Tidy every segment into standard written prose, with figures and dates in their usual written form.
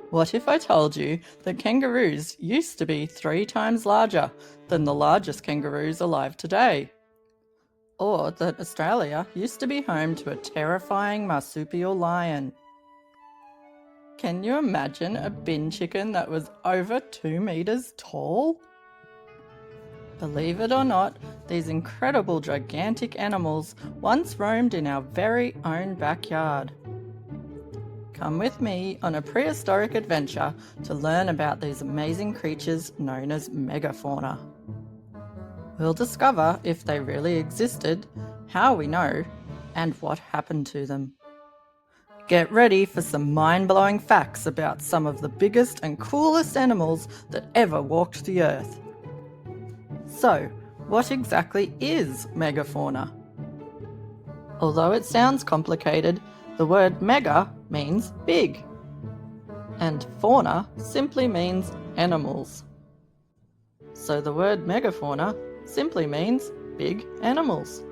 What if I told you that kangaroos used to be 3 times larger than the largest kangaroos alive today? Or that Australia used to be home to a terrifying marsupial lion? Can you imagine a bin chicken that was over 2 meters tall? Believe it or not, these incredible gigantic animals once roamed in our very own backyard. Come with me on a prehistoric adventure to learn about these amazing creatures known as megafauna. We'll discover if they really existed, how we know, and what happened to them. Get ready for some mind-blowing facts about some of the biggest and coolest animals that ever walked the earth. So, what exactly is megafauna? Although it sounds complicated, the word mega means big, and fauna simply means animals. So the word megafauna simply means big animals.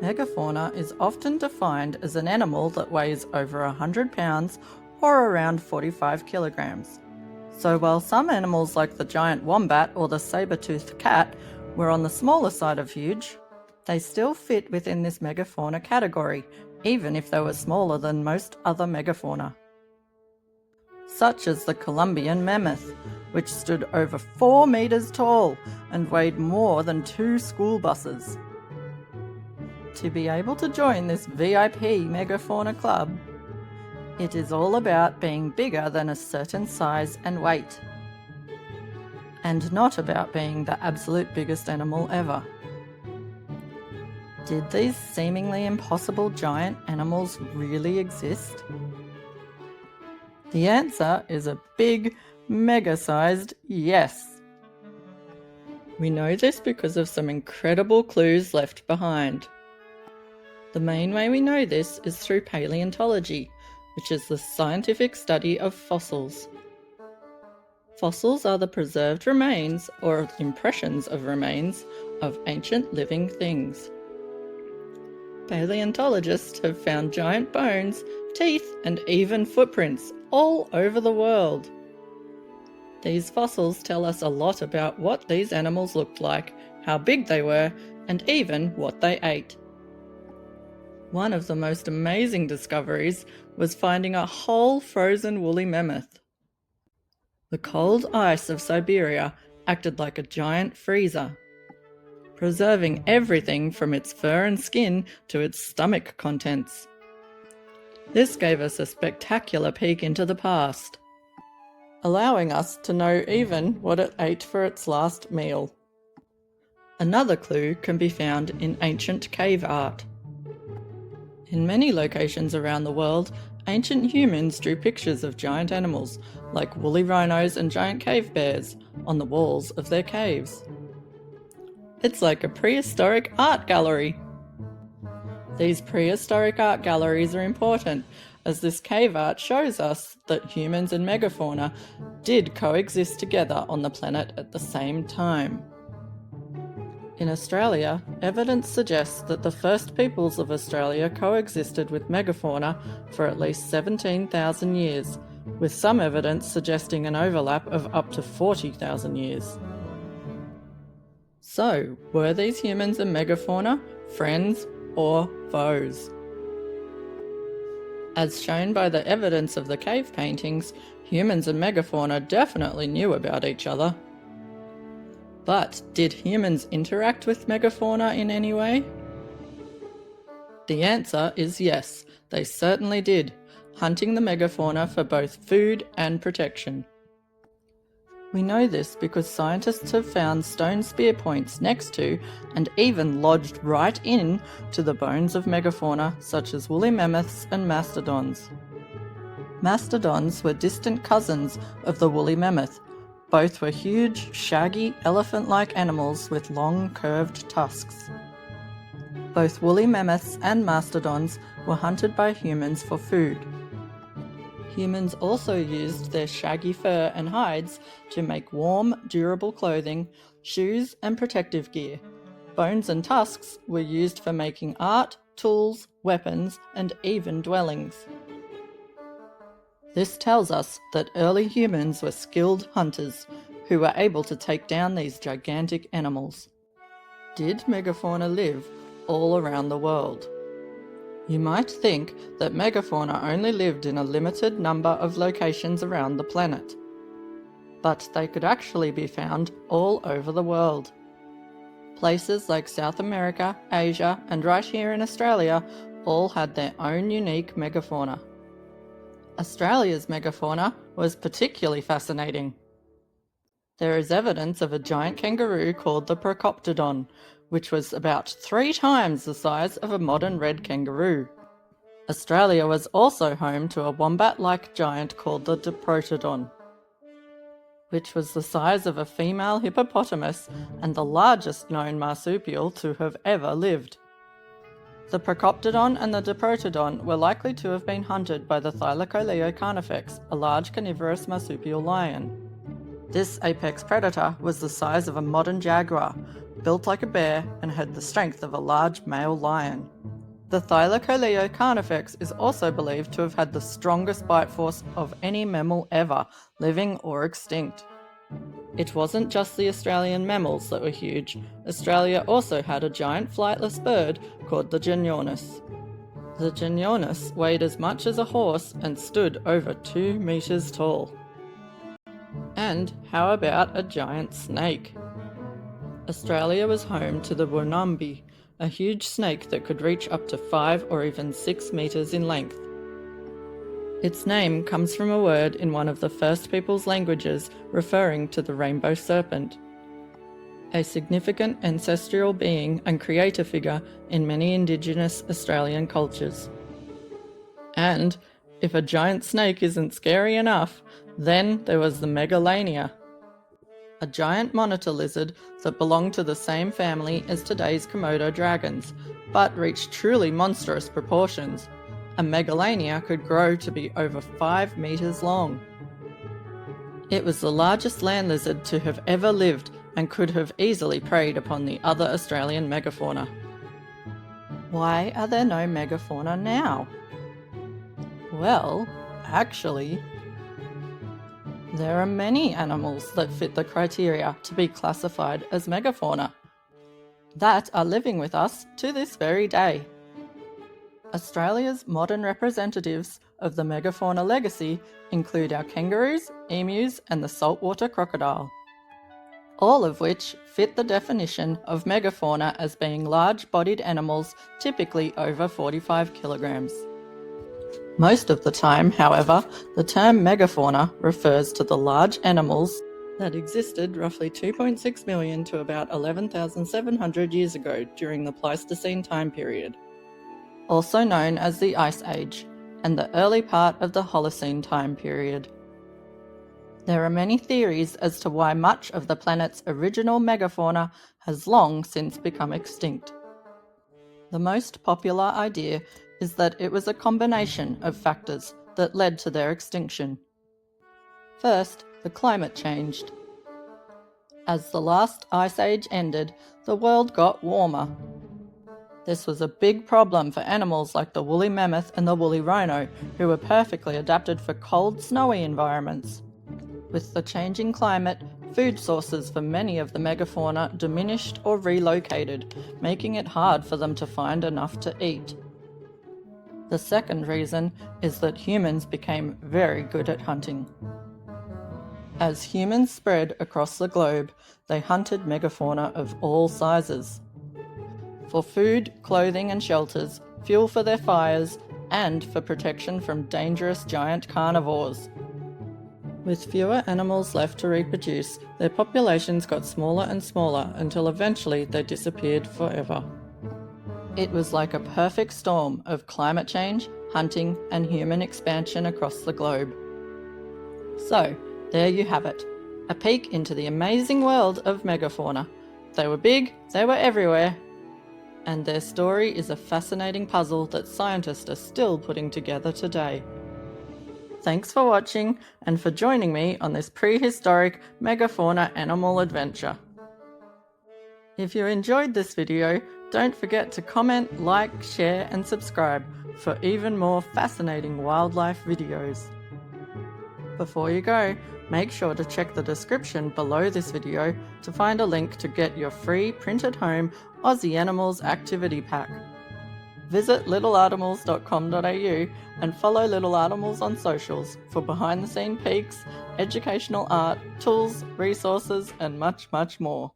Megafauna is often defined as an animal that weighs over 100 pounds or around 45 kilograms. So while some animals like the giant wombat or the saber-toothed cat were on the smaller side of huge, they still fit within this megafauna category, even if they were smaller than most other megafauna. Such as the Columbian mammoth, which stood over 4 meters tall and weighed more than 2 school buses. To be able to join this VIP megafauna club, it is all about being bigger than a certain size and weight, and not about being the absolute biggest animal ever. Did these seemingly impossible giant animals really exist? The answer is a big, mega-sized yes. We know this because of some incredible clues left behind. The main way we know this is through paleontology, which is the scientific study of fossils. Fossils are the preserved remains or impressions of remains of ancient living things. Paleontologists have found giant bones, teeth, and even footprints all over the world. These fossils tell us a lot about what these animals looked like, how big they were, and even what they ate. One of the most amazing discoveries was finding a whole frozen woolly mammoth. The cold ice of Siberia acted like a giant freezer, preserving everything from its fur and skin to its stomach contents. This gave us a spectacular peek into the past, allowing us to know even what it ate for its last meal. Another clue can be found in ancient cave art. In many locations around the world, ancient humans drew pictures of giant animals, like woolly rhinos and giant cave bears, on the walls of their caves. It's like a prehistoric art gallery. These prehistoric art galleries are important, as this cave art shows us that humans and megafauna did coexist together on the planet at the same time. In Australia, evidence suggests that the first peoples of Australia coexisted with megafauna for at least 17,000 years, with some evidence suggesting an overlap of up to 40,000 years. So, were these humans and megafauna friends or foes? As shown by the evidence of the cave paintings, humans and megafauna definitely knew about each other. But did humans interact with megafauna in any way? The answer is yes, they certainly did, hunting the megafauna for both food and protection. We know this because scientists have found stone spear points next to and even lodged right in to the bones of megafauna such as woolly mammoths and mastodons. Mastodons were distant cousins of the woolly mammoth. Both were huge, shaggy, elephant-like animals with long, curved tusks. Both woolly mammoths and mastodons were hunted by humans for food. Humans also used their shaggy fur and hides to make warm, durable clothing, shoes, and protective gear. Bones and tusks were used for making art, tools, weapons, and even dwellings. This tells us that early humans were skilled hunters who were able to take down these gigantic animals. Did megafauna live all around the world? You might think that megafauna only lived in a limited number of locations around the planet, but they could actually be found all over the world. Places like South America, Asia, and right here in Australia all had their own unique megafauna. Australia's megafauna was particularly fascinating. There is evidence of a giant kangaroo called the Procoptodon, which was about 3 times the size of a modern red kangaroo. Australia was also home to a wombat-like giant called the Diprotodon, which was the size of a female hippopotamus and the largest known marsupial to have ever lived. The Procoptodon and the Diprotodon were likely to have been hunted by the Thylacoleo carnifex, a large carnivorous marsupial lion. This apex predator was the size of a modern jaguar, built like a bear, and had the strength of a large male lion. The Thylacoleo carnifex is also believed to have had the strongest bite force of any mammal ever, living or extinct. It wasn't just the Australian mammals that were huge. Australia also had a giant flightless bird called the Genyornis. The Genyornis weighed as much as a horse and stood over 2 meters tall. And how about a giant snake? Australia was home to the Wonambi, a huge snake that could reach up to 5 or even 6 meters in length. Its name comes from a word in one of the First Peoples' languages referring to the rainbow serpent, a significant ancestral being and creator figure in many Indigenous Australian cultures. And if a giant snake isn't scary enough, then there was the Megalania, a giant monitor lizard that belonged to the same family as today's Komodo dragons, but reached truly monstrous proportions. A Megalania could grow to be over 5 meters long. It was the largest land lizard to have ever lived and could have easily preyed upon the other Australian megafauna. Why are there no megafauna now? Well, actually, there are many animals that fit the criteria to be classified as megafauna that are living with us to this very day. Australia's modern representatives of the megafauna legacy include our kangaroos, emus, and the saltwater crocodile, all of which fit the definition of megafauna as being large-bodied animals typically over 45 kilograms. Most of the time, however, the term megafauna refers to the large animals that existed roughly 2.6 million to about 11,700 years ago during the Pleistocene time period, also known as the Ice Age, and the early part of the Holocene time period. There are many theories as to why much of the planet's original megafauna has long since become extinct. The most popular idea is that it was a combination of factors that led to their extinction. First, the climate changed. As the last ice age ended, the world got warmer. This was a big problem for animals like the woolly mammoth and the woolly rhino, who were perfectly adapted for cold, snowy environments. With the changing climate, food sources for many of the megafauna diminished or relocated, making it hard for them to find enough to eat. The second reason is that humans became very good at hunting. As humans spread across the globe, they hunted megafauna of all sizes, for food, clothing and shelters, fuel for their fires, and for protection from dangerous giant carnivores. With fewer animals left to reproduce, their populations got smaller and smaller until eventually they disappeared forever. It was like a perfect storm of climate change, hunting, and human expansion across the globe. So, there you have it, a peek into the amazing world of megafauna. They were big, they were everywhere, and their story is a fascinating puzzle that scientists are still putting together today. Thanks for watching and for joining me on this prehistoric megafauna animal adventure. If you enjoyed this video, don't forget to comment, like, share and subscribe for even more fascinating wildlife videos. Before you go, make sure to check the description below this video to find a link to get your free printed home Aussie Animals activity pack. Visit littleartimals.com.au and follow Little Artimals on socials for behind the scene peeks, educational art, tools, resources and much more.